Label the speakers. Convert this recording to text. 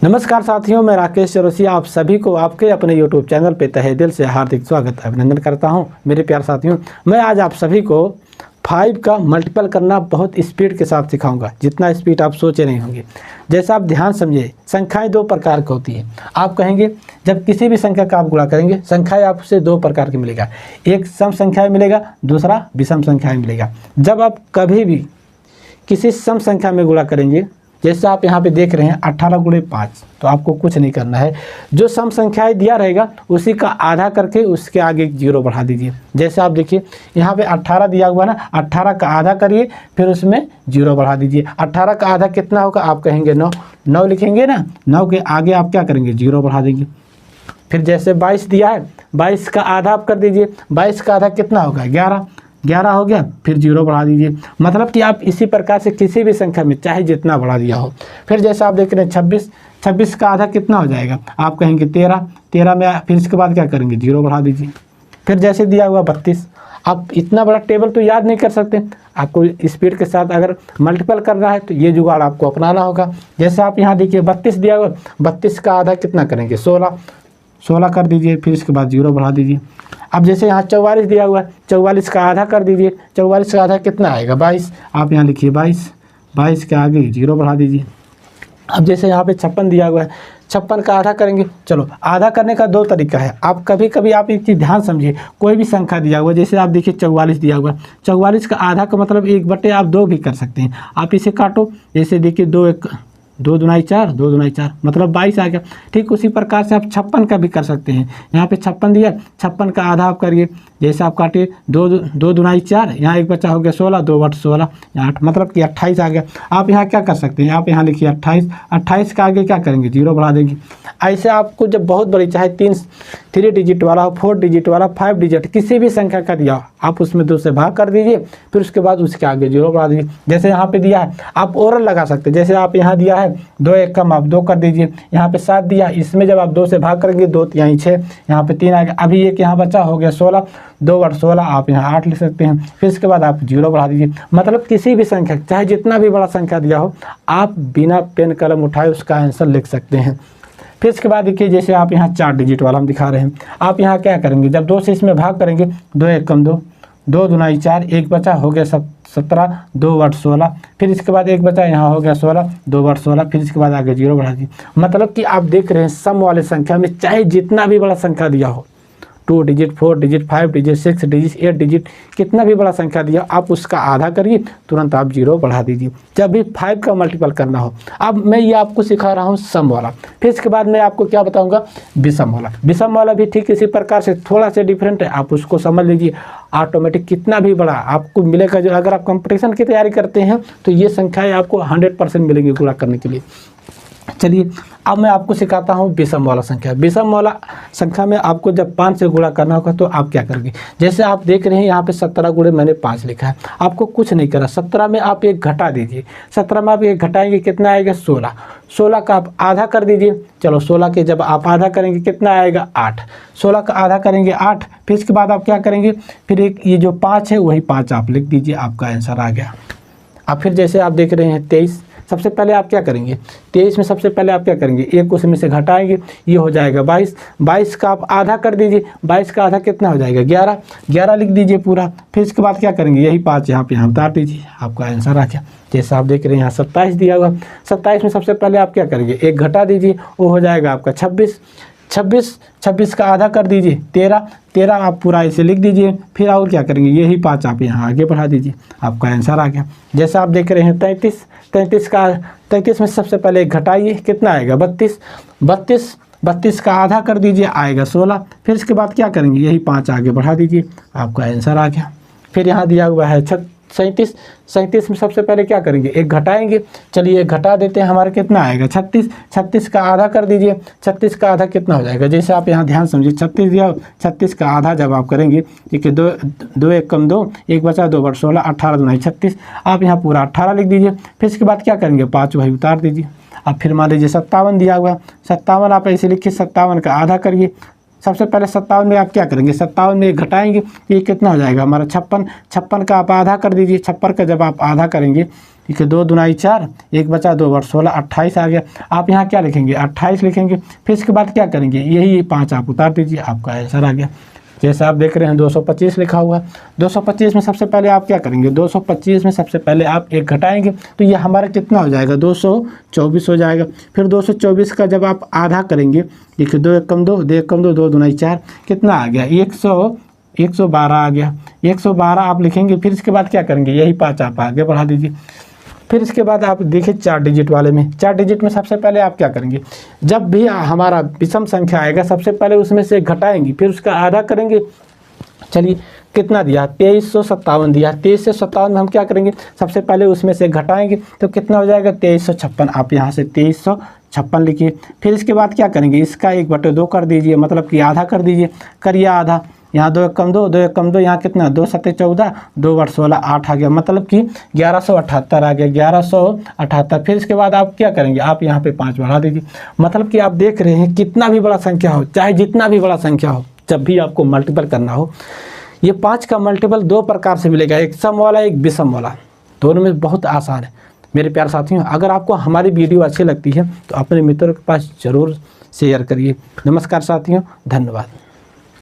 Speaker 1: नमस्कार साथियों, मैं राकेश चौरसिया आप सभी को आपके अपने YouTube चैनल पे तहे दिल से हार्दिक स्वागत अभिनंदन करता हूं। मेरे प्यारे साथियों, मैं आज आप सभी को 5 का मल्टीपल करना बहुत स्पीड के साथ सिखाऊंगा, जितना स्पीड आप सोचे नहीं होंगे। जैसा आप ध्यान समझिए, संख्याएं 2 प्रकार की होती है। आप कहेंगे जब किसी भी संख्या का आप गुणा करेंगे, संख्याएं आपसे 2 प्रकार की मिलेगा। एक सम संख्याएं मिलेगा, दूसरा विषम संख्याएं मिलेगा। जब आप कभी भी किसी सम संख्या में गुणा करेंगे, जैसे आप यहाँ पे देख रहे हैं 18 गुणे 5, तो आपको कुछ नहीं करना है। जो सम संख्याएं दिया रहेगा उसी का आधा करके उसके आगे 0 बढ़ा दीजिए। जैसे आप देखिए यहाँ पे 18 दिया हुआ ना, 18 का आधा करिए फिर उसमें 0 बढ़ा दीजिए। 18 का आधा कितना होगा? आप कहेंगे 9, 9 लिखेंगे ना, 9 के आगे आप क्या करेंगे? 0 बढ़ा देंगे। फिर जैसे 22 दिया है, 22 का आधा आप कर दीजिए। 22 का आधा कितना होगा? 11, 11 हो गया, फिर 0 बढ़ा दीजिए। मतलब कि आप इसी प्रकार से किसी भी संख्या में चाहे जितना बढ़ा दिया हो। फिर जैसे आप देख रहे हैं 26, 26 का आधा कितना हो जाएगा? आप कहेंगे 13, 13 में फिर इसके बाद क्या करेंगे? 0 बढ़ा दीजिए। फिर जैसे दिया हुआ 32, आप इतना बड़ा टेबल तो याद नहीं कर सकते। आपको स्पीड के साथ अगर मल्टीपल करना है तो ये जुगाड़ आपको अपनाना होगा। जैसे आप यहाँ देखिए 32 दिया हुआ, 32 का आधा कितना करेंगे? 16, 16 कर दीजिए, फिर इसके बाद 0 बढ़ा दीजिए। अब जैसे यहाँ 44 दिया हुआ है, 44 का आधा कर दीजिए। 44 का आधा कितना आएगा? 22, आप यहाँ लिखिए 22, 22 के आगे 0 बढ़ा दीजिए। अब जैसे यहाँ पे 56 दिया हुआ है, 56 का आधा करेंगे। चलो, आधा करने का 2 तरीका है। आप कभी आप एक चीज़ ध्यान समझिए, कोई भी संख्या दिया हुआ है, जैसे आप देखिए 44 दिया हुआ है, 44 का आधा का मतलब 1/, आप 2 भी कर सकते हैं। आप इसे काटो, जैसे देखिए 2 दूनाई 4, 2 दूनाई 4 मतलब 22 आ गया। ठीक उसी प्रकार से आप 56 का भी कर सकते हैं। यहाँ पे 56 दिया, 56 का आधा आप करिए। जैसे आप काटिए 2 दूनाई 4, यहाँ एक बचा हो गया 16, 2 बट 16, 8 मतलब कि 28 आ गया। आप यहाँ क्या कर सकते हैं? आप यहाँ लिखिए 28, 28 का आगे क्या करेंगे? 0 बढ़ा देंगे। ऐसे आपको जब बहुत बड़ी, चाहे 3 डिजिट वाला हो, 4 डिजिट वाला, 5 डिजिट किसी भी संख्या का दिया हो, आप उसमें 2 से भाग कर दीजिए, फिर उसके बाद उसके आगे 0 बढ़ा दीजिए। जैसे यहाँ पे दिया है, आप और लगा सकते हैं। जैसे आप यहाँ दिया है 2 एक कम, आप 2 कर दीजिए। यहाँ पे 7 दिया, इसमें जब आप 2 से भाग करेंगे 2 तिहाई 6, यहाँ पे 3 आ गया। अभी एक यहाँ बचा हो गया 16, 2 बट 16, आप यहाँ 8 लिख सकते हैं। फिर इसके बाद आप 0 बढ़ा दीजिए। मतलब किसी भी संख्या, चाहे जितना भी बड़ा संख्या दिया हो, आप बिना पेन कलम उठाए उसका आंसर लिख सकते हैं। फिर इसके बाद देखिए, जैसे आप यहाँ 4 डिजिट वाला हम दिखा रहे हैं, आप यहाँ क्या करेंगे? जब 2 से इसमें भाग करेंगे, 2 एक कम 2, 2 दूनाई 4, एक बचा हो गया 17, 2 बट 16, फिर इसके बाद एक बचा यहाँ हो गया 16, 2 बट 16, फिर इसके बाद आगे 0 बढ़ा दीजिए। मतलब कि आप देख रहे हैं सम वाले संख्या में चाहे जितना भी बड़ा संख्या दिया हो, 2 digit, 4 digit, 5 digit, 6 digit, 8 digit, कितना भी बड़ा संख्या दिया, आप उसका आधा करिए, तुरंत आप 0 बढ़ा दीजिए जब भी 5 का मल्टीपल करना हो। अब मैं ये आपको सिखा रहा हूँ सम वाला। फिर इसके बाद मैं आपको क्या बताऊँगा? विषम वाला। विषम वाला भी ठीक इसी प्रकार से थोड़ा सा डिफरेंट है, आप उसको समझ लीजिए। ऑटोमेटिक कितना भी बड़ा आपको मिलेगा, जो अगर आप कंपटीशन की तैयारी करते हैं तो ये संख्याएँ आपको 100% मिलेंगी गुणा करने के लिए। चलिए, अब मैं आपको सिखाता हूँ विषम वाला संख्या। विषम वाला संख्या में आपको जब 5 से गुणा करना होगा तो आप क्या करेंगे? जैसे आप देख रहे हैं यहाँ पे 17 गुणे मैंने 5 लिखा है। आपको कुछ नहीं करना, 17 में आप 1 घटा दीजिए। 17 में आप 1 घटाएंगे, कितना आएगा? 16। 16 का आप आधा कर दीजिए। चलो, 16 के जब आप आधा करेंगे कितना आएगा? 8। 16 का आधा करेंगे 8, फिर इसके बाद आप क्या करेंगे? फिर एक ये जो 5 है वही 5 आप लिख दीजिए, आपका आंसर आ गया। अब फिर जैसे आप देख रहे हैं 23, सबसे पहले आप क्या करेंगे? 23 में सबसे पहले आप क्या करेंगे? एक उसमें से घटाएंगे, ये हो जाएगा 22। 22 का आप आधा कर दीजिए। 22 का आधा कितना हो जाएगा? 11। 11 लिख दीजिए पूरा। फिर इसके बाद क्या करेंगे? यही 5 यहाँ पे उतार दीजिए, आपका आंसर आ गया। जैसे आप देख रहे हैं यहाँ 27 दिया हुआ, 27 में सबसे पहले आप क्या करेंगे? 1 घटा दीजिए, वो हो जाएगा आपका 26। 26 का आधा कर दीजिए 13। 13 आप पूरा इसे लिख दीजिए। फिर और क्या करेंगे? यही 5 आप यहाँ आगे बढ़ा दीजिए, आपका आंसर आ गया। जैसा आप देख रहे हैं 33। 33 में सबसे पहले 1 घटाइए, कितना आएगा? 32। 32 का आधा कर दीजिए, आएगा 16। फिर इसके बाद क्या करेंगे? यही 5 आगे बढ़ा दीजिए, आपका आंसर आ गया। फिर यहाँ दिया हुआ है 37। 37 में सबसे पहले क्या करेंगे? 1 घटाएंगे। चलिए 1 घटा देते हैं, हमारा कितना आएगा? 36। 36 का आधा कर दीजिए। 36 का आधा कितना हो जाएगा? जैसे आप यहाँ ध्यान समझिए, 36 दिया, 36 का आधा जब आप करेंगे, ठीक है, 2 एक कम 2, एक बचा 2 बट 16, 18 दूनाई 36, आप यहाँ पूरा 18 लिख दीजिए। फिर इसके बाद क्या करेंगे? 5 वही उतार दीजिए। अब फिर मान लीजिए 57 दिया हुआ, 57 आप ऐसे लिखिए, 57 का आधा करिए। सबसे पहले 57 में आप क्या करेंगे? 57 में 1 घटाएंगे, ये कितना हो जाएगा हमारा? 56। 56 का आप आधा कर दीजिए। 56 का जब आप आधा करेंगे ठीक है, 2 दूनाई 4, 1 बचा 2 × 16, 28 आ गया। आप यहाँ क्या लिखेंगे, 28 लिखेंगे। फिर इसके बाद क्या करेंगे, यही 5 आप उतार दीजिए, आपका आंसर आ गया। जैसे आप देख रहे हैं 225 लिखा हुआ है। 225 में सबसे पहले आप क्या करेंगे, 225 में सबसे पहले आप 1 घटाएंगे तो ये हमारा कितना हो जाएगा, 224 हो जाएगा। फिर 224 का जब आप आधा करेंगे, देखिए 2 × 1 = 2, 2 × 1 = 2, 2 दूनाई 4, कितना आ गया, 112 आ गया। 112 आप लिखेंगे। फिर इसके बाद क्या करेंगे, यही 5 आप आगे बढ़ा दीजिए। फिर इसके बाद आप देखिए 4 डिजिट वाले में, 4 डिजिट में सबसे पहले आप क्या करेंगे, जब भी हमारा विषम संख्या आएगा सबसे पहले उसमें से घटाएंगे, फिर उसका आधा करेंगे। चलिए कितना दिया, 2357 दिया। 2357 में हम क्या करेंगे, सबसे पहले उसमें से घटाएंगे तो कितना हो जाएगा, 2356। आप यहाँ से 2356 लिखिए। फिर इसके बाद क्या करेंगे, इसका 1/2 कर दीजिए, मतलब कि आधा कर दीजिए, करिए आधा। यहाँ 2 × 1 = 2, 2 × 1 = 2, यहाँ कितना, 2 × 7 = 14, 2 × 16 8 आ गया, मतलब कि 1178 आ गया, 1178। फिर इसके बाद आप क्या करेंगे, आप यहाँ पे 5 बढ़ा दीजिए। मतलब कि आप देख रहे हैं कितना भी बड़ा संख्या हो, चाहे जितना भी बड़ा संख्या हो, जब भी आपको मल्टीपल करना हो, ये 5 का मल्टीपल 2 प्रकार से मिलेगा, एक सम वाला, एक विषम वाला। दोनों में बहुत आसान है मेरे प्यारे साथियों। अगर आपको हमारी वीडियो अच्छी लगती है तो अपने मित्रों के पास ज़रूर शेयर करिए। नमस्कार साथियों, धन्यवाद।